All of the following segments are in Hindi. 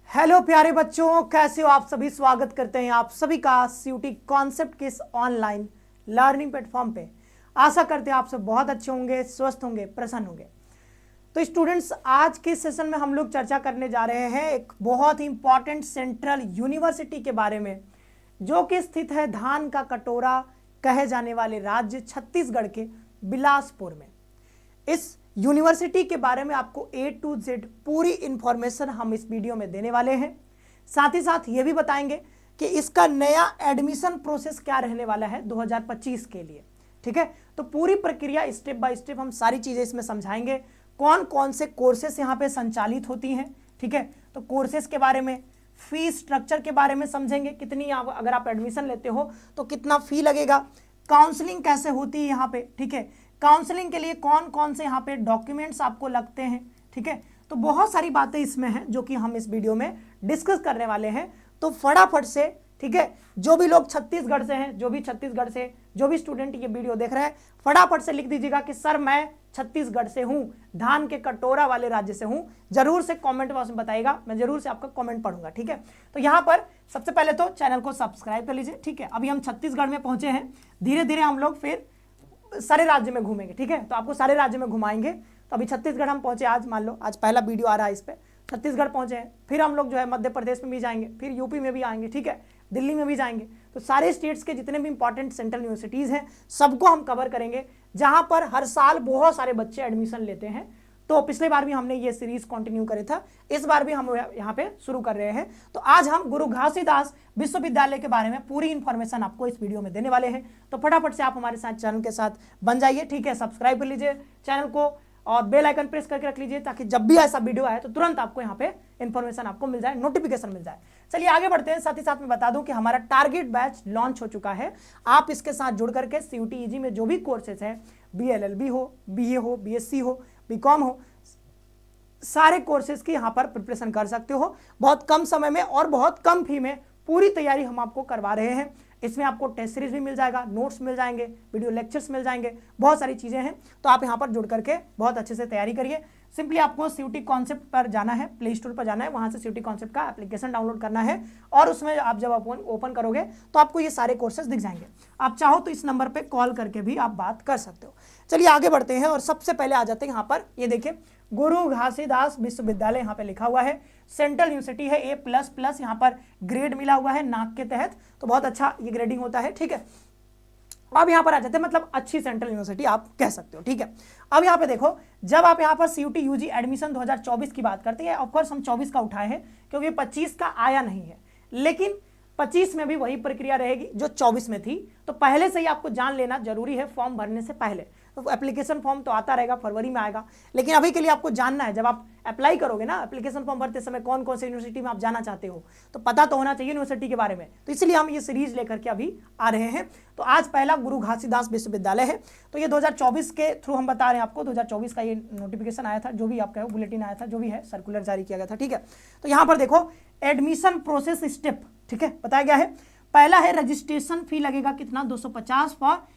हेलो प्यारे बच्चों, कैसे हो आप सभी। स्वागत करते हैं आप सभी का सीयूटी कॉन्सेप्ट के इस ऑनलाइन लर्निंग प्लेटफॉर्म पे। आशा करते हैं आप सब बहुत अच्छे होंगे, स्वस्थ होंगे, प्रसन्न होंगे। तो स्टूडेंट्स, आज के सेशन में हम लोग चर्चा करने जा रहे हैं एक बहुत ही इंपॉर्टेंट सेंट्रल यूनिवर्सिटी के बारे में, जो कि स्थित है धान का कटोरा कहे जाने वाले राज्य छत्तीसगढ़ के बिलासपुर में। इस यूनिवर्सिटी के बारे में आपको A to Z पूरी इंफॉर्मेशन हम इस वीडियो में देने वाले हैं। साथ ही साथ ये भी बताएंगे कि इसका नया एडमिशन प्रोसेस क्या रहने वाला है 2025 के लिए। ठीक है, तो पूरी प्रक्रिया स्टेप बाय स्टेप हम सारी चीजें इसमें समझाएंगे। कौन कौन से कोर्सेस यहाँ पे संचालित होती हैं, ठीक है, तो कोर्सेस के बारे में, फीस स्ट्रक्चर के बारे में समझेंगे, कितनी अगर आप एडमिशन लेते हो तो कितना फी लगेगा, काउंसलिंग कैसे होती है यहाँ पे, ठीक है, काउंसलिंग के लिए कौन कौन से यहाँ पे डॉक्यूमेंट्स आपको लगते हैं, ठीक है। तो बहुत सारी बातें इसमें हैं जो कि हम इस वीडियो में डिस्कस करने वाले हैं। तो फटाफट से, ठीक है, जो भी लोग छत्तीसगढ़ से हैं, जो भी स्टूडेंट ये वीडियो देख रहे हैं, फटाफट से लिख दीजिएगा कि सर मैं छत्तीसगढ़ से हूं, धान के कटोरा वाले राज्य से हूं। जरूर से कमेंट बॉक्स में बताइएगा, मैं जरूर से आपका कमेंट पढ़ूंगा, ठीक है। तो यहाँ पर सबसे पहले तो चैनल को सब्सक्राइब कर लीजिए, ठीक है। अभी हम छत्तीसगढ़ में पहुंचे हैं, धीरे धीरे हम लोग फिर सारे राज्य में घूमेंगे, ठीक है। तो आपको सारे राज्य में घुमाएंगे। तो अभी छत्तीसगढ़ हम पहुंचे, आज मान लो आज पहला वीडियो आ रहा है इस पे, छत्तीसगढ़ पहुंचे हैं, फिर हम लोग जो है मध्य प्रदेश में भी जाएंगे, फिर यूपी में भी आएंगे, ठीक है, दिल्ली में भी जाएंगे। तो सारे स्टेट्स के जितने भी इंपॉर्टेंट सेंट्रल यूनिवर्सिटीज़ हैं सबको हम कवर करेंगे, जहां पर हर साल बहुत सारे बच्चे एडमिशन लेते हैं। तो पिछले बार भी हमने ये सीरीज कंटिन्यू करे था, इस बार भी हम यहाँ पे शुरू कर रहे हैं। तो आज हम गुरु घासीदास विश्वविद्यालय के बारे में पूरी इंफॉर्मेशन आपको इस वीडियो में देने वाले हैं। तो फटाफट से आप हमारे साथ चैनल के साथ बन जाइए, ठीक है। सब्सक्राइब कर लीजिए चैनल को और बेल आइकन प्रेस करके रख लीजिए, ताकि जब भी ऐसा वीडियो आए तो तुरंत आपको यहाँ पे इंफॉर्मेशन आपको मिल जाए, नोटिफिकेशन मिल जाए। चलिए आगे बढ़ते हैं। साथ ही साथ मैं बता दूं कि हमारा टारगेट बैच लॉन्च हो चुका है। आप इसके साथ जुड़ करके सीयूटी ईजी में जो भी कोर्सेज हैं, BLLB हो, BA हो, BSc हो, BCom हो, सारे कोर्सेज की यहाँ पर प्रिपरेशन कर सकते हो। बहुत कम समय में और बहुत कम फी में पूरी तैयारी हम आपको करवा रहे हैं। इसमें आपको टेस्ट सीरीज भी मिल जाएगा, नोट्स मिल जाएंगे, वीडियो लेक्चर्स मिल जाएंगे, बहुत सारी चीज़ें हैं। तो आप यहाँ पर जुड़ करके बहुत अच्छे से तैयारी करिए। सिंपली आपको सीयूटी कॉन्सेप्ट पर जाना है, प्ले स्टोर पर जाना है, वहाँ से सीयूटी कॉन्सेप्ट का एप्लीकेशन डाउनलोड करना है और उसमें आप जब ओपन करोगे तो आपको ये सारे कोर्सेज दिख जाएंगे। आप चाहो तो इस नंबर पर कॉल करके भी आप बात कर सकते हो। चलिए आगे बढ़ते हैं और सबसे पहले आ जाते हैं यहाँ पर, ये देखिए गुरु घासीदास विश्वविद्यालय यहाँ पे लिखा हुआ है, सेंट्रल यूनिवर्सिटी है, A++ यहाँ पर ग्रेड मिला हुआ है नाक के तहत, तो बहुत अच्छा ये ग्रेडिंग होता है, ठीक है। अब यहाँ पर आ जाते हैं, मतलब अच्छी सेंट्रल यूनिवर्सिटी आप कह सकते हो, ठीक है। अब यहाँ पे देखो, जब आप यहाँ पर सीयूटी यूजी एडमिशन 2024 की बात करते हैं, ऑफकोर्स हम 24 का उठाए हैं क्योंकि 25 का आया नहीं है, लेकिन 25 में भी वही प्रक्रिया रहेगी जो 24 में थी। तो पहले से ही आपको जान लेना जरूरी है फॉर्म भरने से पहले। तो एप्लीकेशन फॉर्म तो आता रहेगा, फरवरी में आएगा, लेकिन अभी के लिए आपको जानना है, जब आप अप्लाई करोगे ना एप्लीकेशन फॉर्म भरते समय, कौन कौन से यूनिवर्सिटी में आप जाना चाहते हो, तो पता तो होना चाहिए यूनिवर्सिटी के बारे में। तो इसलिए हम ये सीरीज लेकर के अभी आ रहे हैं। तो आज पहला गुरु घासीदास विश्वविद्यालय है। तो ये 2024 के थ्रू हम बता रहे हैं आपको, 2024 का ये नोटिफिकेशन आया था, जो भी आपका बुलेटिन आया था, जो भी है सर्कुलर जारी किया गया था, ठीक है। तो यहाँ पर देखो एडमिशन प्रोसेस स्टेप, ठीक है, बताया गया है। पहला है रजिस्ट्रेशन फी लगेगा कितना, 250 फॉर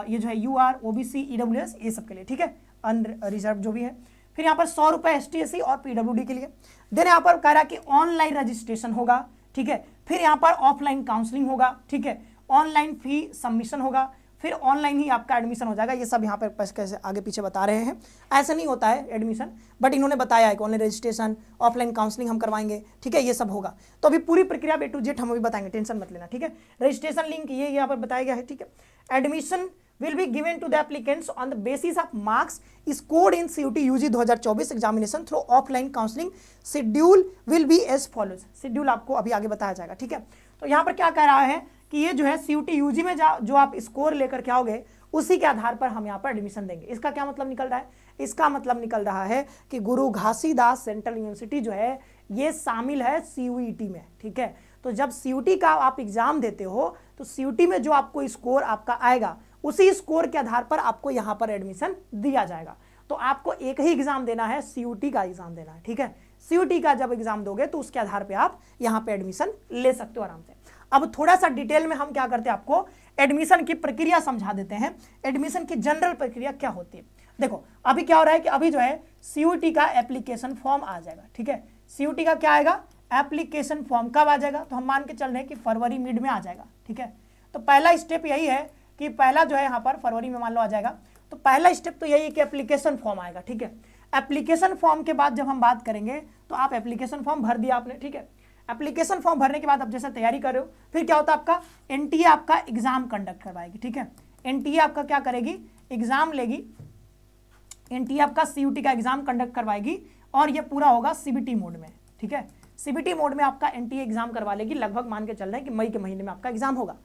ये जो है UR, OBC, EWS ये सब के लिए, ठीक है, अनरिजर्व जो भी है। फिर यहाँ पर 100 रुपये ST SC और PWD के लिए। देन यहाँ पर कह रहा है कि ऑनलाइन रजिस्ट्रेशन होगा, ठीक है। फिर यहाँ पर ऑफलाइन काउंसलिंग होगा, ठीक है, ऑनलाइन फी सबमिशन होगा, फिर ऑनलाइन ही आपका एडमिशन हो जाएगा। ये सब यहाँ पर कैसे आगे पीछे बता रहे हैं, ऐसा नहीं होता है एडमिशन, बट इन्होंने बताया है कि ऑनलाइन रजिस्ट्रेशन, ऑफलाइन काउंसलिंग हम करवाएंगे, ठीक है, ये सब होगा। तो अभी पूरी प्रक्रिया A to Z हम अभी बताएंगे, टेंशन मत लेना, ठीक है। रजिस्ट्रेशन लिंक ये यहाँ पर बताया गया है, ठीक है। Admission will be given to the applicants on the basis of marks scored in CUT UG 2024 examination through offline counseling. Schedule will be as follows. Schedule आपको अभी आगे बताया जाएगा, ठीक है। तो यहाँ पर क्या कह रहा है कि ये जो है CUT UG में जो आप स्कोर लेकर के आओगे, उसी के आधार पर हम यहाँ पर एडमिशन देंगे। इसका क्या मतलब निकल रहा है? इसका मतलब निकल रहा है कि गुरु घासीदास सेंट्रल यूनिवर्सिटी जो है ये शामिल है CUET में, ठीक है। तो जब CUT का आप एग्जाम देते हो तो CUT में जो आपको स्कोर आपका आएगा, उसी स्कोर के आधार पर आपको यहाँ पर एडमिशन दिया जाएगा। तो आपको एक ही एग्जाम देना है, CUT का एग्जाम देना है, ठीक है। CUT का जब एग्जाम दोगे तो उसके आधार पे आप यहाँ पे एडमिशन ले सकते हो आराम से। अब थोड़ा सा डिटेल में हम क्या करते हैं, आपको एडमिशन की प्रक्रिया समझा देते हैं। एडमिशन की जनरल प्रक्रिया क्या होती है, देखो अभी क्या हो रहा है कि अभी जो है CUT का एप्लीकेशन फॉर्म आ जाएगा, ठीक है। CUT का क्या आएगा, एप्लीकेशन फॉर्म कब आ जाएगा, तो हम मान के चल रहे हैं कि फरवरी मिड में आ जाएगा, ठीक है। तो पहला स्टेप यही है कि पहला जो है यहाँ पर फरवरी में मान लो आ जाएगा, तो पहला स्टेप तो यही है कि एप्लीकेशन फॉर्म आएगा, ठीक है। एप्लीकेशन फॉर्म के बाद जब हम बात करेंगे तो आप एप्लीकेशन फॉर्म भर दिया आपने, ठीक है। एप्लीकेशन फॉर्म भरने के बाद अब जैसे तैयारी कर रहे हो, फिर क्या होता है आपका एनटीए आपका एग्जाम कंडक्ट करवाएगी, ठीक है। एनटीए आपका क्या करेगी, एग्जाम लेगी, एनटीए आपका सीयूटी का एग्जाम कंडक्ट करवाएगी और ये पूरा होगा सीबीटी मोड में, ठीक है। सीबीटी मोड में आपका एनटीए एग्जाम करवा लेगी, लगभग मान के चल रहे हैं कि मई के महीने में आपका एग्जाम होगा।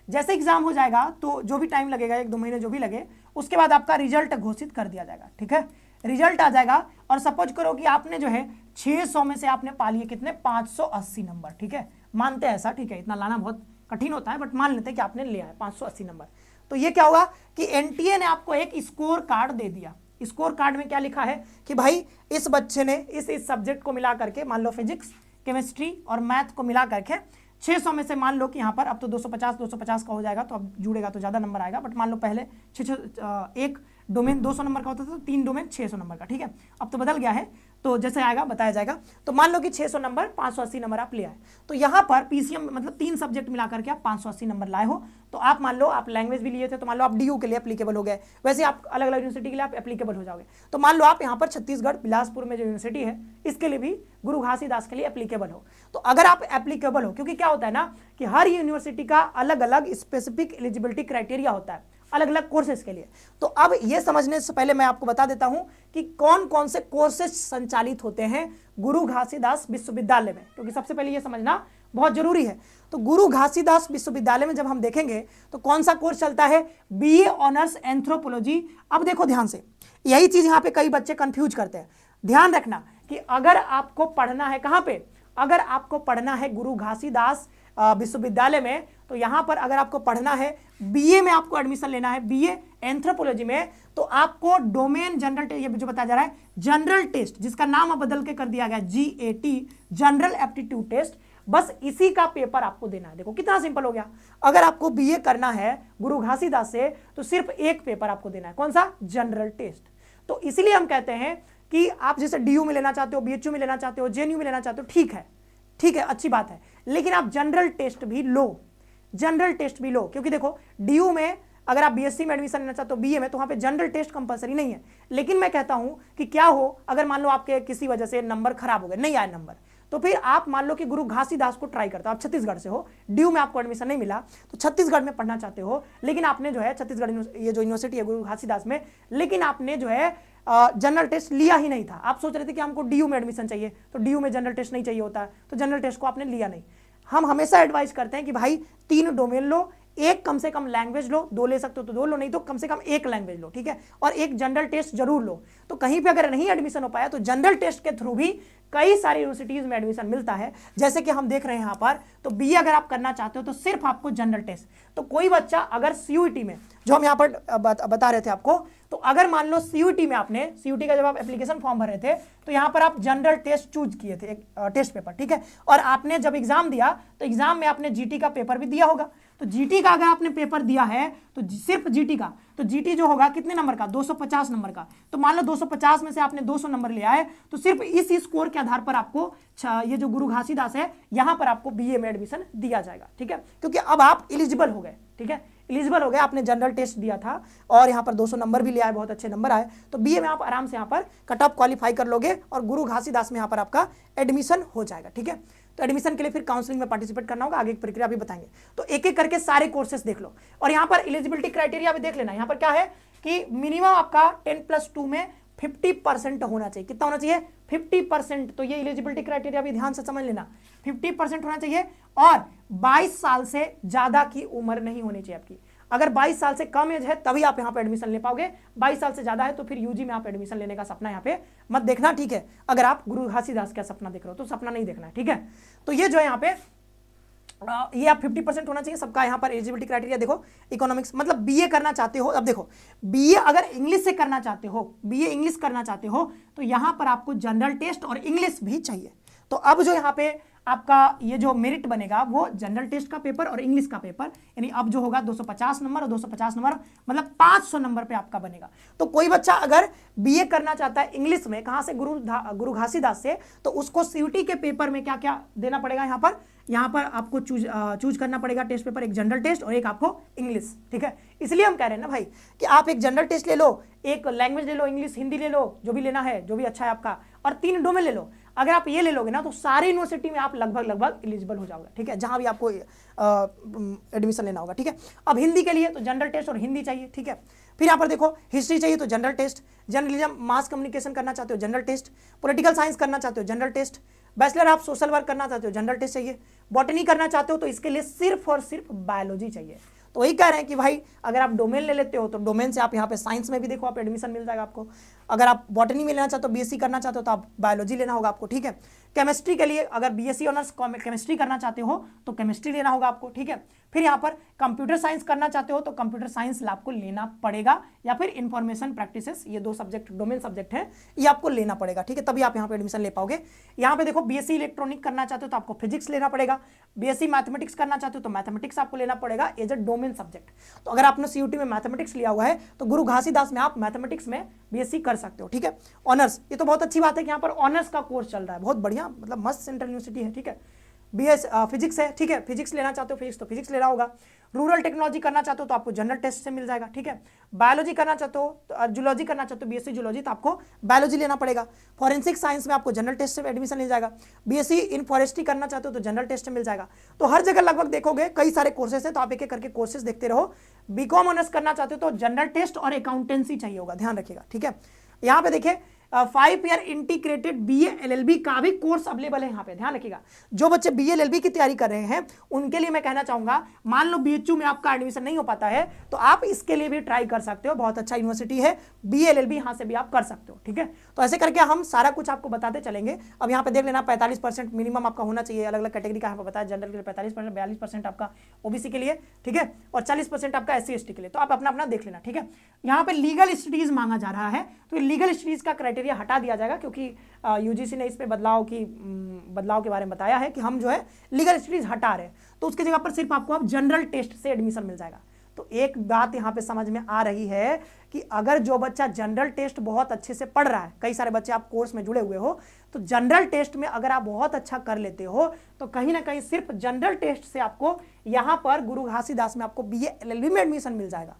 जैसे एग्जाम हो जाएगा तो जो भी टाइम लगेगा, 1-2 महीने जो भी लगे, उसके बाद आपका रिजल्ट घोषित कर दिया जाएगा, ठीक है। रिजल्ट आ जाएगा और सपोज करो कि आपने जो है 600 में से आपने पा लिए कितने, 580 नंबर, ठीक है। मानते हैं ऐसा, ठीक है, इतना लाना बहुत कठिन होता है, बट मान लेते हैं कि आपने लिया है 580 नंबर। तो ये क्या होगा कि एनटीए ने आपको एक स्कोर कार्ड दे दिया। स्कोर कार्ड में क्या लिखा है कि भाई इस बच्चे ने इस सब्जेक्ट को मिला करके, मान लो फिजिक्स, केमिस्ट्री और मैथ को मिला करके 600 में से मान लो कि यहाँ पर अब तो 250 का हो जाएगा, तो अब जुड़ेगा तो ज़्यादा नंबर आएगा, बट मान लो पहले एक डोमेन 200 नंबर का होता था, तो 3 डोमेन 600 नंबर का, ठीक है। अब तो बदल गया है, तो जैसे आएगा बताया जाएगा। तो मान लो कि 600 नंबर, 580 नंबर आप ले आए, तो यहाँ पर पीसीएम मतलब 3 सब्जेक्ट मिला करके आप 580 नंबर लाए हो। तो आप मान लो आप लैंग्वेज भी लिए थे, तो मान लो आप डीयू के लिए एप्लीकेबल हो गए, वैसे आप अलग अलग यूनिवर्सिटी के लिए आप एप्लीकेबल हो जाओगे। तो मान लो आप यहाँ पर छत्तीसगढ़ बिलासपुर में जो यूनिवर्सिटी है, इसके लिए भी गुरु घासीदास के लिए एप्लीकेबल हो। तो अगर आप एप्लीकेबल हो, क्योंकि क्या होता है ना कि हर यूनिवर्सिटी का अलग अलग स्पेसिफिक एलिजिबिलिटी क्राइटेरिया होता है अलग अलग कोर्सेज के लिए। तो अब ये समझने से पहले मैं आपको बता देता हूं कि कौन कौन से कोर्सेज संचालित होते हैं गुरु घासीदास विश्वविद्यालय में, क्योंकि सबसे पहले ये समझना बहुत जरूरी है। तो गुरु घासीदास विश्वविद्यालय में जब हम देखेंगे तो कौन सा कोर्स चलता है, बीए ऑनर्स एंथ्रोपोलॉजी। अब देखो ध्यान से, यही चीज यहां पे कई बच्चे कंफ्यूज करते हैं। ध्यान रखना कि अगर आपको पढ़ना है कहां पे, अगर आपको पढ़ना है गुरु घासीदास विश्वविद्यालय में, तो यहां पर अगर आपको पढ़ना है बीए में, आपको एडमिशन लेना है बीए एंथ्रोपोलॉजी में, तो आपको डोमेन जनरल टेस्ट, ये जो बताया जा रहा है जनरल टेस्ट, जिसका नाम अब बदल के कर दिया गया जीएटी, जनरल एप्टीट्यूड टेस्ट, बस इसी का पेपर आपको देना है। देखो कितना सिंपल हो गया। अगर आपको बीए करना है गुरु घासीदास से, तो सिर्फ एक पेपर आपको देना है, कौन सा, जनरल टेस्ट। तो इसीलिए हम कहते हैं कि आप जैसे डीयू में लेना चाहते हो, बीएचयू में लेना चाहते हो, जेएनयू में लेना चाहते हो, ठीक है, ठीक है, अच्छी बात है, लेकिन आप जनरल टेस्ट भी लो, जनरल टेस्ट भी लो। क्योंकि देखो डीयू में अगर आप बीएससी में एडमिशन लेना चाहते हो बीए में, तो वहां पे जनरल टेस्ट कंपलसरी नहीं है। लेकिन मैं कहता हूं कि क्या हो, अगर मान लो आपके किसी वजह से नंबर खराब हो गए, नहीं आए नंबर, तो फिर आप मान लो कि गुरु घासीदास को ट्राई करते हो, आप छत्तीसगढ़ से हो, डीयू में आपको एडमिशन नहीं मिला, तो छत्तीसगढ़ में पढ़ना चाहते हो, लेकिन आपने जो है छत्तीसगढ़ ये जो यूनिवर्सिटी है गुरु घासीदास में, लेकिन आपने जो है जनरल टेस्ट लिया ही नहीं था। आप सोच रहे थे कि हमको डीयू में एडमिशन चाहिए, तो डीयू में जनरल टेस्ट नहीं चाहिए होता है, तो जनरल टेस्ट को आपने लिया नहीं। हम हमेशा एडवाइस करते हैं कि भाई 3 डोमेन लो, एक कम से कम लैंग्वेज लो, 2 ले सकते हो तो 2 लो, नहीं तो कम से कम एक लैंग्वेज लो, ठीक है, और एक जनरल टेस्ट जरूर लो। तो कहीं पे अगर नहीं एडमिशन हो पाया तो जनरल टेस्ट के थ्रू भी कई सारी यूनिवर्सिटीज में एडमिशन मिलता है, जैसे कि हम देख रहे हैं यहाँ पर। तो बीए अगर आप करना चाहते हो तो सिर्फ आपको जनरल टेस्ट। तो कोई बच्चा अगर सीयूटी में, जो हम यहाँ पर बता रहे थे आपको, तो अगर मान लो सीयूटी में आपने, सीयूटी का जब आप एप्लीकेशन फॉर्म भर रहे थे, तो यहाँ पर आप जनरल टेस्ट चूज किए थे, एक टेस्ट पेपर, ठीक है, और आपने जब एग्जाम दिया तो एग्जाम में आपने जीटी का पेपर भी दिया होगा। तो जीटी का अगर आपने पेपर दिया है, तो सिर्फ जीटी का, तो जीटी जो होगा कितने नंबर का, 250 नंबर का। तो मान लो 250 में से आपने 200 नंबर लिया है, तो सिर्फ इस स्कोर के आधार पर आपको ये जो गुरु घासीदास है, यहां पर आपको बीए में एडमिशन दिया जाएगा, ठीक है, क्योंकि अब आप एलिजिबल हो गए, ठीक है, एलिजिबल हो गए, आपने जनरल टेस्ट दिया था और यहाँ पर 200 नंबर भी लिया है, बहुत अच्छे नंबर आए, तो बीए में आप आराम से यहाँ पर कट ऑफ क्वालिफाई कर लोगे और गुरु घासीदास में यहाँ पर आपका एडमिशन हो जाएगा, ठीक है। तो एडमिशन के लिए फिर काउंसलिंग में पार्टिसिपेट करना होगा, आगे की प्रक्रिया भी बताएंगे। तो एक एक करके सारे कोर्सेज देख लो, और यहाँ पर एलिजिबिलिटी क्राइटेरिया भी देख लेना। यहाँ पर क्या है कि मिनिमम आपका 10+2 में 50% होना चाहिए। कितना होना चाहिए, 50%। तो ये एलिजिबिलिटी क्राइटेरिया भी ध्यान से समझ लेना, 50% होना चाहिए, और 22 साल से ज्यादा की उम्र नहीं होनी चाहिए आपकी। अगर 22 साल से कम एज है तभी आप यहाँ पे एडमिशन ले पाओगे, 22 साल से ज्यादा है तो फिर यूजी में आप एडमिशन लेने का सपना यहाँ पे मत देखना, ठीक है। अगर आप गुरु घासीदास का सपना देख रहे हो तो सपना नहीं देखना है, ठीक है। तो ये जो है यहाँ पे ये आप 50% होना चाहिए सबका। यहाँ पर एलिजिबिलिटी क्राइटेरिया देखो, इकोनॉमिक्स मतलब बीए करना चाहते हो, अब देखो बीए अगर इंग्लिश से करना चाहते हो, बीए इंग्लिश करना चाहते हो, तो यहाँ पर आपको जनरल टेस्ट और इंग्लिश भी चाहिए। तो अब जो यहाँ पे आपका ये जो मेरिट बनेगा वो जनरल टेस्ट का पेपर और इंग्लिश का पेपर, यानी अब जो होगा 250 नंबर और 250 नंबर मतलब 500 नंबर पे आपका बनेगा। तो कोई बच्चा अगर बीए करना चाहता है इंग्लिश में, कहां से, गुरु घासीदास से, तो उसको सीयूटी के पेपर में क्या क्या देना पड़ेगा, यहाँ पर आपको चूज करना पड़ेगा टेस्ट पेपर, एक जनरल टेस्ट और एक आपको इंग्लिश। ठीक है, इसलिए हम कह रहे हैं ना भाई कि आप एक जनरल टेस्ट ले लो, एक लैंग्वेज ले लो, इंग्लिश हिंदी ले लो, जो भी लेना है, जो भी अच्छा है आपका, और 3 डोमेन ले लो। अगर आप ये ले लोगे ना तो सारी यूनिवर्सिटी में आप लगभग एलिजिबल हो जाओगे। ठीक है, जहां भी आपको एडमिशन लेना होगा। ठीक है, अब हिंदी के लिए तो जनरल टेस्ट और हिंदी चाहिए। ठीक है, फिर यहाँ पर देखो हिस्ट्री चाहिए तो general test, journalism mass communication करना चाहते हो जनरल टेस्ट, पॉलिटिकल साइंस करना चाहते हो जनरल टेस्ट, बैचलर आप सोशल वर्क करना चाहते हो जनरल टेस्ट चाहिए, बॉटनी करना चाहते हो तो इसके लिए सिर्फ और सिर्फ बायोलॉजी चाहिए। तो वही कह रहे हैं कि भाई अगर आप डोमेन ले लेते हो तो डोमेन से आप यहाँ पे साइंस में भी देखो आप एडमिशन मिल जाएगा आपको। अगर आप बॉटनी में लेना चाहते हो, बीएससी करना चाहते हो तो आप बायोलॉजी लेना होगा आपको। ठीक है, केमिस्ट्री के लिए अगर बीएससी ऑनर्स केमिस्ट्री करना चाहते हो तो केमिस्ट्री लेना होगा आपको। ठीक है, फिर यहाँ पर कंप्यूटर साइंस करना चाहते हो तो कंप्यूटर साइंस आपको लेना पड़ेगा, या फिर इंफॉर्मेशन प्रैक्टिसेस, ये 2 सब्जेक्ट डोमेन सब्जेक्ट है, ये आपको लेना पड़ेगा। ठीक है, तभी आप यहाँ पे एडमिशन ले पाओगे। यहाँ पे देखो बीएससी इलेक्ट्रॉनिक करना चाहते हो तो आपको फिजिक्स लेना पड़ेगा, बीएससी मैथमेटिक्स करना चाहते हो तो मैथमेटिक्स आपको लेना पड़ेगा एज ए डोमेन सब्जेक्ट। तो अगर आपने सीयूटी में मैथमेटिक्स लिया हुआ है तो गुरु घासीदास में आप मैथमेटिक्स में बीएससी कर सकते हो। ठीक है, ऑनर्स, ये तो बहुत अच्छी बात है कि यहाँ पर ऑनर्स का कोर्स चल रहा है, बहुत बढ़िया, मतलब मस्त सेंट्रल यूनिवर्सिटी है। ठीक है, बीएस फिजिक्स है। ठीक है, फिजिक्स लेना चाहते हो फिजिक्स तो फिजिक्स लेना होगा, रूरल टेक्नोलॉजी करना चाहते हो तो आपको जनरल टेस्ट से मिल जाएगा। ठीक है, बायोलॉजी करना चाहते हो तो जूलॉजी करना चाहते हो बीएससी जूलॉजी तो आपको बायोलॉजी लेना पड़ेगा, फॉरेंसिक साइंस में आपको जनरल टेस्ट से एडमिशन मिल जाएगा, बीएससी इन फॉरेस्ट्री करना चाहते हो तो जनरल टेस्ट से मिल जाएगा। तो हर जगह लगभग देखोगे कई सारे कोर्सेस है, तो आप एक एक करके कोर्सेस देखते रहो। बीकॉम ऑनर्स करना चाहते हो तो जनरल टेस्ट और अकाउंटेंसी चाहिए होगा, ध्यान रखिएगा। ठीक है, यहाँ पे देखिए 5 ईयर इंटीग्रेटेड बीए एलएलबी का भी कोर्स अवेलेबल है यहाँ पे, ध्यान रखिएगा। जो बच्चे बीए एलएलबी की तैयारी कर रहे हैं उनके लिए मैं कहना चाहूंगा, मान लो बीएचयू में आपका एडमिशन नहीं हो पाता है तो आप इसके लिए भी ट्राई कर सकते हो, बहुत अच्छा यूनिवर्सिटी है, बीए एलएलबी यहाँ से भी आप कर सकते हो। ठीक है, तो ऐसे करके हम सारा कुछ आपको बताते चलेंगे। अब यहाँ पे देख लेना 45% मिनिमम आपका होना चाहिए, अलग अलग कैटेगरी का यहाँ पे बताया, जनरल के लिए 45%, 42% आपका ओबीसी के लिए। ठीक है, और 40% आपका एससी एसटी के लिए, तो आप अपना अपना देख लेना। ठीक है, यहाँ पे लीगल स्टडीज मांगा जा रहा है तो लीगल स्टडीज का क्राइटेरिया हटा दिया जाएगा, क्योंकि यूजीसी ने इस पे बदलाव के बारे में बताया है कि हम जो है लीगल स्टडीज हटा रहे हैं, तो उसकी जगह पर सिर्फ आपको अब जनरल टेस्ट से एडमिशन मिल जाएगा। तो एक बात यहाँ पे समझ में आ रही है कि अगर जो बच्चा जनरल टेस्ट बहुत अच्छे से पढ़ रहा है, कई सारे बच्चे आप कोर्स में जुड़े हुए हो, तो जनरल टेस्ट में अगर आप बहुत अच्छा कर लेते हो तो कहीं ना कहीं सिर्फ जनरल टेस्ट से आपको यहाँ पर गुरु घासीदास में आपको बीए एलएलबी में एडमिशन मिल जाएगा।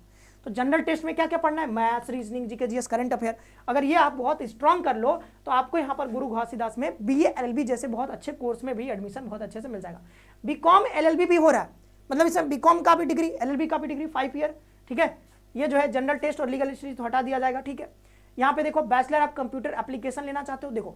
तो जनरल टेस्ट में क्या क्या पढ़ना है, maths, reasoning, GK, GS, current affair, अगर ये आप बहुत स्ट्रांग कर लो तो आपको यहाँ पर गुरु घासीदास में बीए एलएलबी जैसे बहुत अच्छे कोर्स में भी एडमिशन बहुत अच्छे से मिल जाएगा। बीकॉम एलएलबी भी हो रहा है, मतलब इसमें बीकॉम का भी डिग्री, एलएलबी का भी डिग्री 5 ईयर। ठीक है, ये जो है जनरल टेस्ट और लीगल स्टडीज तो हटा दिया जाएगा। ठीक है, यहाँ पे देखो बैचलर आप कंप्यूटर एप्लीकेशन लेना चाहते हो, देखो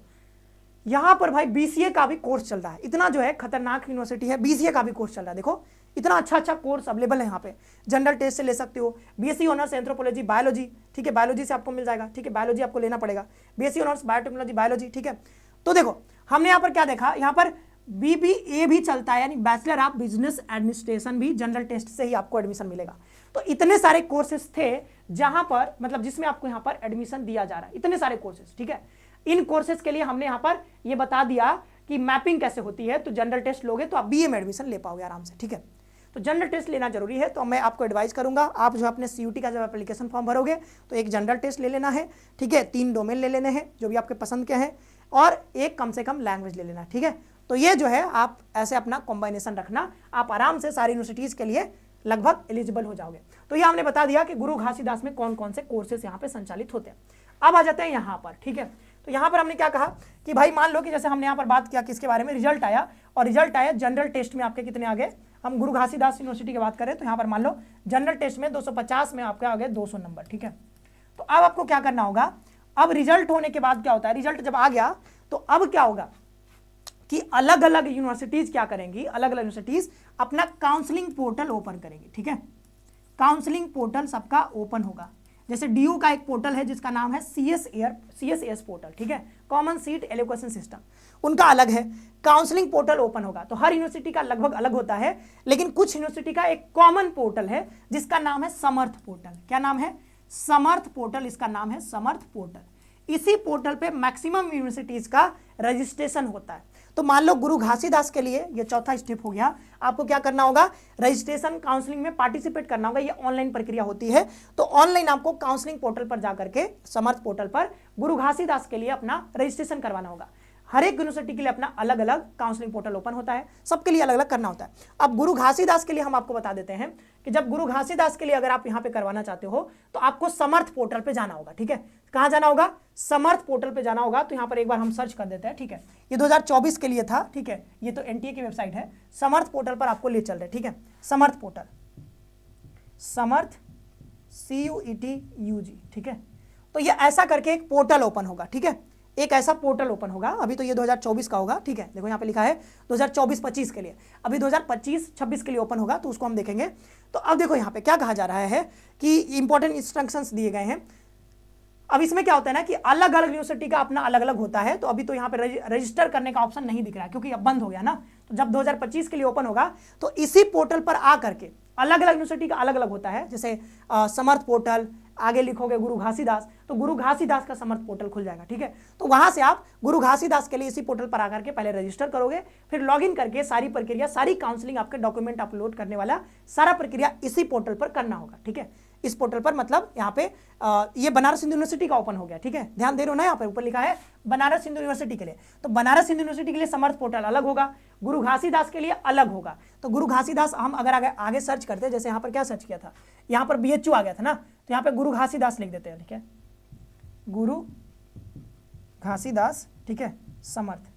यहाँ पर भाई बीसीए का भी कोर्स चल रहा है, इतना जो है खतरनाक यूनिवर्सिटी है, बीसीए का भी कोर्स चल रहा है। देखो इतना अच्छा अच्छा कोर्स अवेलेबल है यहाँ पे, जनरल टेस्ट से ले सकते हो, बीएससी ऑनर्स एंथ्रोपोलॉजी बायोलॉजी। ठीक है, बायोलॉजी से आपको मिल जाएगा। ठीक है, बायोलॉजी आपको लेना पड़ेगा, बीएससी ऑनर्स बायोटेक्नोलॉजी बायोलॉजी। ठीक है, तो देखो हमने यहाँ पर क्या देखा, यहाँ पर बीबीए भी चलता है, यानी बैचलर ऑफ बिजनेस एडमिनिस्ट्रेशन भी जनरल टेस्ट से ही आपको एडमिशन मिलेगा। तो इतने सारे कोर्सेज थे जहां पर, मतलब जिसमें आपको यहाँ पर एडमिशन दिया जा रहा है, इतने सारे कोर्सेज। ठीक है, इन कोर्सेज के लिए हमने यहाँ पर ये बता दिया कि मैपिंग कैसे होती है, तो जनरल टेस्ट लोगे तो आप बीए में एडमिशन ले पाओगे आराम से। ठीक है, तो जनरल टेस्ट लेना जरूरी है, तो मैं आपको एडवाइस करूंगा, आप जो अपने सीयूटी का जब एप्लीकेशन फॉर्म भरोगे तो एक जनरल टेस्ट ले लेना है। ठीक है, 3 डोमेन ले लेने हैं जो भी आपके पसंद के हैं, और एक कम से कम लैंग्वेज ले लेना। ठीक है, तो ये जो है आप ऐसे अपना कॉम्बिनेशन रखना, आप आराम से सारी यूनिवर्सिटीज के लिए लगभग एलिजिबल हो जाओगे। तो ये हमने बता दिया कि गुरु घासीदास में कौन कौन से कोर्सेज यहाँ पे संचालित होते हैं। अब आ जाते हैं यहाँ पर। ठीक है, तो यहाँ पर हमने क्या कहा कि भाई मान लो कि जैसे हमने यहाँ पर बात किया किसके बारे में, रिजल्ट आया, और रिजल्ट आया जनरल टेस्ट में आपके कितने आ गए, हम गुरु घासीदास यूनिवर्सिटी की बात करें तो यहाँ पर मान लो जनरल टेस्ट में 250 में आपके आ गए 200 नंबर। ठीक है, तो अब आपको क्या करना होगा, अब रिजल्ट होने के बाद क्या होता है, रिजल्ट जब आ गया तो अब क्या होगा कि अलग अलग यूनिवर्सिटीज क्या करेंगी, अलग अलग यूनिवर्सिटीज अपना काउंसलिंग पोर्टल ओपन करेंगी। ठीक है, काउंसलिंग पोर्टल सबका ओपन होगा, जैसे डीयू का एक पोर्टल है जिसका नाम है सीएसएस पोर्टल। ठीक है, कॉमन सीट एलोकेशन सिस्टम, उनका अलग है। काउंसलिंग पोर्टल ओपन होगा, तो हर यूनिवर्सिटी का लगभग अलग होता है, लेकिन कुछ यूनिवर्सिटी का एक कॉमन पोर्टल है जिसका नाम है समर्थ पोर्टल। क्या नाम है, समर्थ पोर्टल, इसका नाम है समर्थ पोर्टल। इसी पोर्टल पे मैक्सिमम यूनिवर्सिटीज का रजिस्ट्रेशन होता है। तो मान लो गुरु घासीदास के लिए ये चौथा स्टेप हो गया, आपको क्या करना होगा, रजिस्ट्रेशन काउंसलिंग में पार्टिसिपेट करना होगा। ये ऑनलाइन प्रक्रिया होती है, तो ऑनलाइन आपको काउंसलिंग पोर्टल पर जाकर के, समर्थ पोर्टल पर गुरु घासीदास के लिए अपना रजिस्ट्रेशन करवाना होगा। हर एक यूनिवर्सिटी के लिए अपना अलग अलग काउंसलिंग पोर्टल ओपन होता है, सबके लिए अलग अलग करना होता है। अब गुरु घासीदास के लिए हम आपको बता देते हैं कि जब गुरु घासीदास के लिए अगर आप यहां पे करवाना चाहते हो तो आपको समर्थ पोर्टल पे जाना होगा। ठीक है, कहां जाना होगा, समर्थ पोर्टल पे जाना होगा। तो यहां पर एक बार हम सर्च कर देते हैं। ठीक है, ये 2024 के लिए था। ठीक है, ये तो एनटीए की वेबसाइट है, समर्थ पोर्टल पर आपको ले चल रहे। ठीक है, समर्थ पोर्टल, समर्थ CUETUG। ठीक है, तो ये ऐसा करके एक पोर्टल ओपन होगा। ठीक है, एक ऐसा पोर्टल ओपन होगा। अभी तो ये 2024 का होगा। ठीक है, देखो यहाँ पे लिखा है 2024-25 के लिए, अभी 2025-26 के लिए ओपन होगा, तो उसको हम देखेंगे। तो अब देखो यहाँ पे क्या कहा जा रहा है कि इंपॉर्टेंट इंस्ट्रक्शंस दिए गए हैं। अब इसमें क्या होता है ना कि अलग अलग यूनिवर्सिटी का अपना अलग अलग होता है। तो अभी तो यहाँ पे रजिस्टर करने का ऑप्शन नहीं दिख रहा है क्योंकि अब बंद हो गया ना। तो जब 2025 के लिए ओपन होगा तो इसी पोर्टल पर आ करके, अलग अलग यूनिवर्सिटी का अलग अलग होता है, जैसे समर्थ पोर्टल, आगे लिखोगे गुरु घासीदास, तो गुरु घासीदास का समर्थ पोर्टल खुल जाएगा। ठीक है, तो वहां से आप गुरु घासीदास के लिए इसी पोर्टल पर आकर के पहले रजिस्टर करोगे, फिर लॉगिन करके सारी प्रक्रिया, सारी काउंसलिंग, आपके डॉक्यूमेंट अपलोड करने वाला सारा प्रक्रिया इसी पोर्टल पर करना होगा। ठीक है, इस पोर्टल पर, मतलब यहाँ पे ये बनारस हिंदू यूनिवर्सिटी का ओपन हो गया। ठीक है, ध्यान दे रहे हो ना, यहाँ पे ऊपर लिखा है बनारस हिंदू यूनिवर्सिटी के लिए। तो बनारस हिंदू यूनिवर्सिटी के लिए समर्थ पोर्टल अलग होगा, गुरु घासीदास के लिए अलग होगा। तो गुरु घासीदास हम अगर आगे सर्च करते हैं, जैसे यहाँ पर क्या सर्च किया था, यहाँ पर BHU आ गया था ना, तो यहाँ पे गुरु घासीदास लिख देते हैं। ठीक है, गुरु घासीदास, ठीक है, समर्थ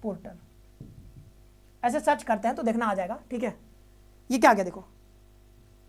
पोर्टल ऐसे सर्च करते हैं तो देखना आ जाएगा। ठीक है, ये क्या आ गया, देखो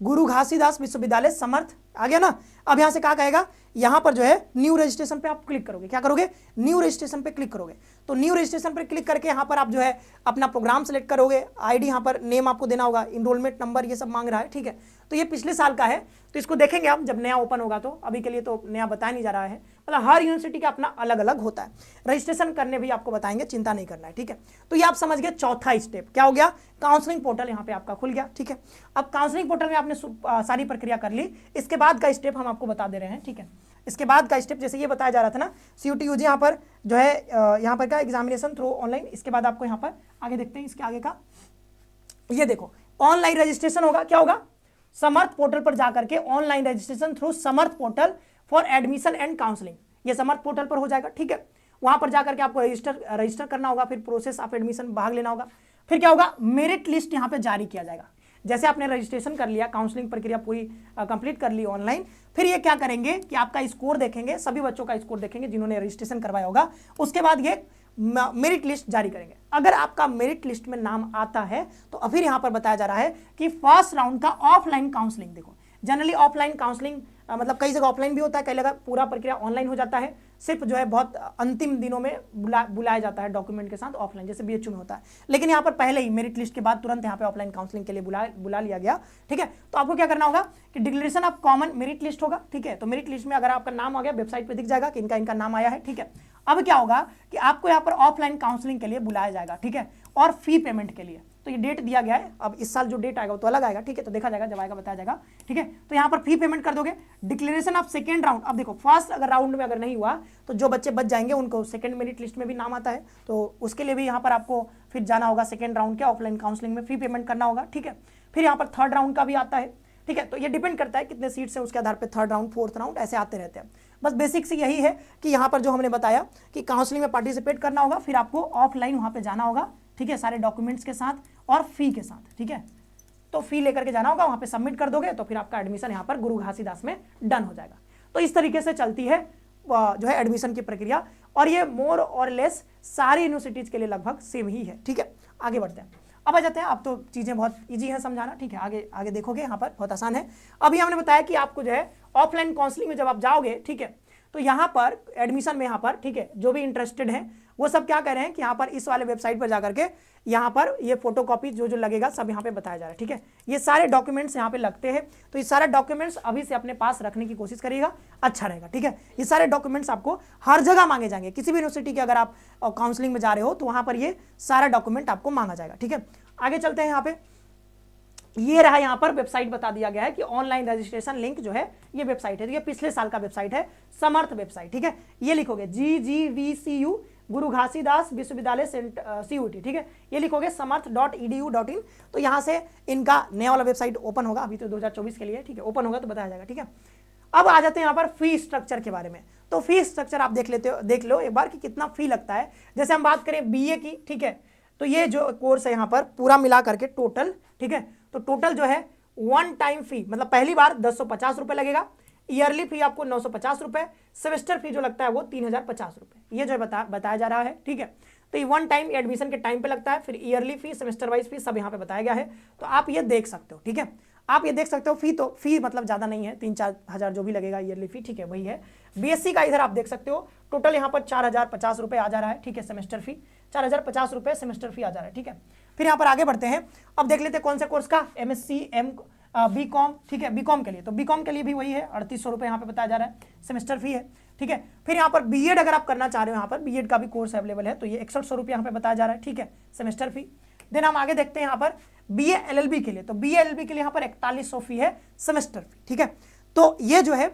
गुरु घासीदास विश्वविद्यालय समर्थ आ गया ना। अब यहां से क्या कहेगा, यहां पर जो है न्यू रजिस्ट्रेशन पे आप क्लिक करोगे। क्या करोगे, न्यू रजिस्ट्रेशन पे क्लिक करोगे। तो न्यू रजिस्ट्रेशन पे क्लिक करके यहां पर आप जो है अपना प्रोग्राम सेलेक्ट करोगे, आईडी यहां पर नेम आपको देना होगा, इनरोलमेंट नंबर ये सब मांग रहा है। ठीक है, तो ये पिछले साल का है, तो इसको देखेंगे हम जब नया ओपन होगा। तो अभी के लिए तो नया बताया नहीं जा रहा है, मतलब हर यूनिवर्सिटी का अपना अलग अलग होता है। रजिस्ट्रेशन करने भी आपको बताएंगे, चिंता नहीं करना है। ठीक है, तो ये आप समझ गए चौथा स्टेप क्या हो गया, काउंसलिंग पोर्टल यहाँ पे आपका खुल गया। ठीक है, अब काउंसलिंग पोर्टल में आपने सारी प्रक्रिया कर ली, इसके बाद का स्टेप हम आपको बता दे रहे हैं। ठीक है, इसके बाद का स्टेप जैसे ये बताया जा रहा था ना, CUETUG यहाँ पर जो है, यहाँ पर का एग्जामिनेशन थ्रू ऑनलाइन। इसके बाद आपको यहाँ पर आगे देखते हैं, इसके आगे का ये देखो, ऑनलाइन रजिस्ट्रेशन होगा। क्या होगा, समर्थ पोर्टल पर जाकर के online registration through Samarth portal for admission and counselling, ये समर्थ पोर्टल पर हो जाएगा। ठीक है, वहां पर जाकर के आपको रजिस्टर करना होगा, फिर प्रोसेस ऑफ एडमिशन भाग लेना होगा। फिर क्या होगा, मेरिट लिस्ट यहाँ पे जारी किया जाएगा। जैसे आपने रजिस्ट्रेशन कर लिया, काउंसलिंग प्रक्रिया पूरी कंप्लीट कर ली ऑनलाइन, फिर ये क्या करेंगे कि आपका स्कोर देखेंगे, सभी बच्चों का स्कोर देखेंगे जिन्होंने रजिस्ट्रेशन करवाया होगा। उसके बाद ये मेरिट लिस्ट जारी करेंगे। अगर आपका मेरिट लिस्ट में नाम आता है तो फिर यहां पर बताया जा रहा है कि फर्स्ट राउंड का ऑफलाइन काउंसलिंग, देखो जनरली ऑफलाइन काउंसलिंग मतलब कई जगह ऑफलाइन भी होता है, कई जगह पूरा प्रक्रिया ऑनलाइन हो जाता है, सिर्फ जो है बहुत अंतिम दिनों में बुलाया जाता है डॉक्यूमेंट के साथ ऑफलाइन, जैसे BHU में होता है। लेकिन यहाँ पर पहले ही मेरिट लिस्ट के बाद तुरंत यहाँ पे ऑफलाइन काउंसलिंग के लिए बुला लिया गया। ठीक है, तो आपको क्या करना होगा कि declaration of common merit list होगा। ठीक है, तो मेरिट लिस्ट में अगर आपका नाम आ गया, वेबसाइट पर दिख जाएगा कि इनका नाम आया है। ठीक है, अब क्या होगा कि आपको यहाँ पर ऑफलाइन काउंसलिंग के लिए बुलाया जाएगा। ठीक है, और फी पेमेंट के लिए तो ये डेट दिया गया है। अब इस साल जो डेट आएगा वो तो अलग आएगा। ठीक है, तो देखा जाएगा, जब आएगा बताया जाएगा। ठीक है, तो यहाँ पर फी पेमेंट कर दोगे। डिक्लेरेशन ऑफ सेकेंड राउंड, अब देखो फर्स्ट अगर राउंड में अगर नहीं हुआ तो जो बच्चे बच जाएंगे उनको सेकंड मेरिट लिस्ट में भी नाम आता है, तो उसके लिए भी यहाँ पर आपको फिर जाना होगा सेकंड राउंड के ऑफलाइन काउंसलिंग में, फी पेमेंट करना होगा। ठीक है, फिर यहाँ पर थर्ड राउंड का भी आता है। ठीक है, तो ये डिपेंड करता है कितने सीट्स हैं उसके आधार पर थर्ड राउंड, फोर्थ राउंड ऐसे आते रहते हैं। बस बेसिक से यही है कि यहाँ पर जो हमने बताया कि काउंसलिंग में पार्टिसिपेट करना होगा, फिर आपको ऑफलाइन वहाँ पे जाना होगा। ठीक है, सारे डॉक्यूमेंट्स के साथ और फी के साथ। ठीक है, तो फी लेकर के जाना होगा, वहाँ पे सबमिट कर दोगे तो फिर आपका एडमिशन यहाँ पर गुरु घासीदास में डन हो जाएगा। तो इस तरीके से चलती है जो है एडमिशन की प्रक्रिया, और ये मोर और लेस सारी यूनिवर्सिटीज के लिए लगभग सेम ही है। ठीक है, आगे बढ़ते हैं, अब आ जाते हैं। अब तो चीज़ें बहुत ईजी है समझाना। ठीक है, आगे आगे देखोगे यहाँ पर बहुत आसान है। अभी हमने बताया कि आपको जो है ऑफलाइन काउंसलिंग में जब आप जाओगे, ठीक है, तो यहाँ पर एडमिशन में यहाँ पर, ठीक है, जो भी इंटरेस्टेड हैं वो सब क्या कह रहे हैं कि यहाँ पर इस वाले वेबसाइट पर जाकर के यहाँ पर ये फोटोकॉपी जो जो लगेगा सब यहाँ पे बताया जा रहा है। ठीक है, ये सारे डॉक्यूमेंट्स यहाँ पे लगते हैं, तो ये सारे डॉक्यूमेंट्स अभी से अपने पास रखने की कोशिश करिएगा, अच्छा रहेगा। ठीक है, ये सारे डॉक्यूमेंट्स आपको हर जगह मांगे जाएंगे। किसी भी यूनिवर्सिटी के अगर आप काउंसलिंग में जा रहे हो तो वहाँ पर ये सारा डॉक्यूमेंट आपको मांगा जाएगा। ठीक है, आगे चलते हैं। यहाँ पे ये रहा, यहाँ पर वेबसाइट बता दिया गया है कि ऑनलाइन रजिस्ट्रेशन लिंक जो है ये वेबसाइट है, ये पिछले साल का वेबसाइट है, समर्थ वेबसाइट। ठीक है, ये लिखोगे GGVCU गुरु घासीदास विश्वविद्यालय CUET, ठीक है, ये लिखोगे samarth.edu.in, तो यहाँ से इनका नया वाला वेबसाइट ओपन होगा, अभी तो 2024 के लिए, ठीक है, ओपन होगा तो बताया जाएगा, ठीक है। अब आ जाते हैं यहाँ पर फी स्ट्रक्चर के बारे में। तो फी स्ट्रक्चर आप देख लो एक बार कि कितना फी लगता है। जैसे हम बात करें बीए की, ठीक है, तो ये जो कोर्स है यहाँ पर पूरा मिला करके टोटल, ठीक है, तो टोटल जो है वन टाइम फी, मतलब पहली बार 1050 रुपए लगेगा, ईयरली फी आपको 950 रुपए, सेमेस्टर फी जो लगता है वो 3050 रुपए, ये जो बताया जा रहा है, ठीक है। तो ये वन टाइम एडमिशन के टाइम पे लगता है, फिर ईयरली फी, सेमेस्टर वाइज फी सब यहाँ पे बताया गया है, तो आप ये देख सकते हो, ठीक है, आप ये देख सकते हो। फी मतलब ज्यादा नहीं है, 3-4 हजार जो भी लगेगा ईयरली फी, ठीक है, वही है। बीएससी का इधर आप देख सकते हो, टोटल यहाँ पर 4050 रुपए आ जा रहा है, ठीक है, सेमेस्टर फी 4050 रुपए सेमेस्टर फी आ जा रहा है, ठीक है। फिर यहाँ पर आगे बढ़ते हैं, अब देख लेते हैं कौन से कोर्स का, MSc बीकॉम, ठीक है, बीकॉम के लिए, तो बीकॉम के लिए भी वही है, 3800 रुपए यहाँ पे बताया जा रहा है, सेमेस्टर फी है, ठीक है। फिर यहाँ पर बीएड अगर आप करना चाह रहे हो, यहाँ पर बीएड का भी कोर्स अवेलेबल है, तो ये 6100 रुपये यहाँ पे बताया जा रहा है, ठीक है, सेमेस्टर फी। देन हम आगे देखते हैं यहाँ पर BA LLB के लिए, तो BA LLB के लिए यहाँ पर 4100 फी है, सेमेस्टर फी, ठीक है। तो ये जो है,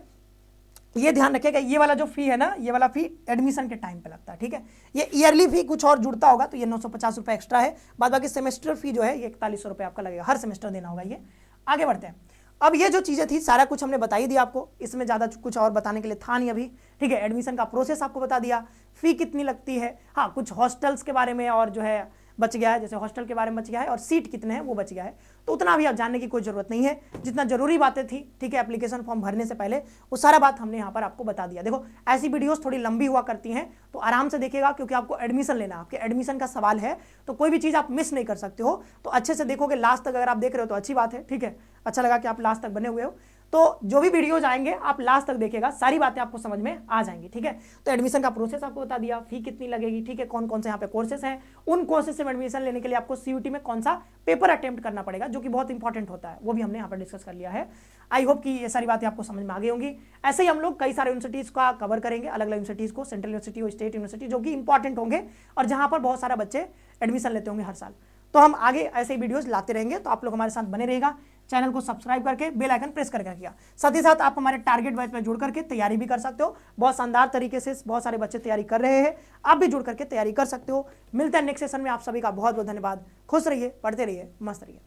ये ध्यान रखिएगा, ये वाला जो फी है ना, ये वाला फी एडमिशन के टाइम पे लगता है, ठीक है। ये ईयरली फी कुछ और जुड़ता होगा तो ये 950 रुपये एक्स्ट्रा है, बाद बाकी सेमेस्टर फी जो है ये 4100 रुपये आपका लगेगा, हर सेमेस्टर देना होगा ये। आगे बढ़ते हैं, अब ये जो चीज़ें थी सारा कुछ हमने बता ही दिया आपको, इसमें ज़्यादा कुछ और बताने के लिए था नहीं अभी, ठीक है। एडमिशन का प्रोसेस आपको बता दिया, फी कितनी लगती है, हाँ कुछ हॉस्टल्स के बारे में और जो है बच गया है, जैसे हॉस्टल के बारे में बच गया है, और सीट कितने हैं वो बच गया है, तो उतना भी आप जानने की कोई ज़रूरत नहीं है, जितना जरूरी बातें थी, ठीक है, एप्लीकेशन फॉर्म भरने से पहले वो सारा बात हमने यहाँ पर आपको बता दिया। देखो ऐसी वीडियोस थोड़ी लंबी हुआ करती हैं, तो आराम से देखिएगा, क्योंकि आपको एडमिशन लेना, आपके एडमिशन का सवाल है, तो कोई भी चीज़ आप मिस नहीं कर सकते हो, तो अच्छे से देखोगे लास्ट तक, अगर आप देख रहे हो तो अच्छी बात है, ठीक है, अच्छा लगा कि आप लास्ट तक बने हुए हो, तो जो भी वीडियोज आएंगे आप लास्ट तक देखिएगा, सारी बातें आपको समझ में आ जाएंगी, ठीक है। तो एडमिशन का प्रोसेस आपको बता दिया, फी कितनी लगेगी, ठीक है, कौन कौन से यहाँ पे कोर्सेस हैं, उन कोर्सेस में एडमिशन लेने के लिए आपको CUET में कौन सा पेपर अटेम्प्ट करना पड़ेगा, जो कि बहुत इंपॉर्टेंट होता है, वो भी हमने यहाँ पर डिस्कस कर लिया है। आई होप कि ये सारी बातें आपको समझ में आ गई होंगी। ऐसे ही हम लोग कई सारे यूनिवर्सिटीज का कवर करेंगे, अलग अलग यूनिवर्सिटीज को, सेंट्रल यूनिवर्सिटी और स्टेट यूनिवर्सिटी, जो कि इंपॉर्टेंट होंगे और जहाँ पर बहुत सारे बच्चे एडमिशन लेते होंगे हर साल। तो हम आगे ऐसे ही वीडियोस लाते रहेंगे, तो आप लोग हमारे साथ बने रहेगा, चैनल को सब्सक्राइब करके बेल आइकन प्रेस करके रखिएगा। साथ ही साथ आप हमारे टारगेट बैच में जुड़ करके तैयारी भी कर सकते हो, बहुत शानदार तरीके से बहुत सारे बच्चे तैयारी कर रहे हैं, आप भी जुड़ करके तैयारी कर सकते हो। मिलते हैं नेक्स्ट सेशन में, आप सभी का बहुत बहुत धन्यवाद। खुश रहिए, पढ़ते रहिए, मस्त रहिए।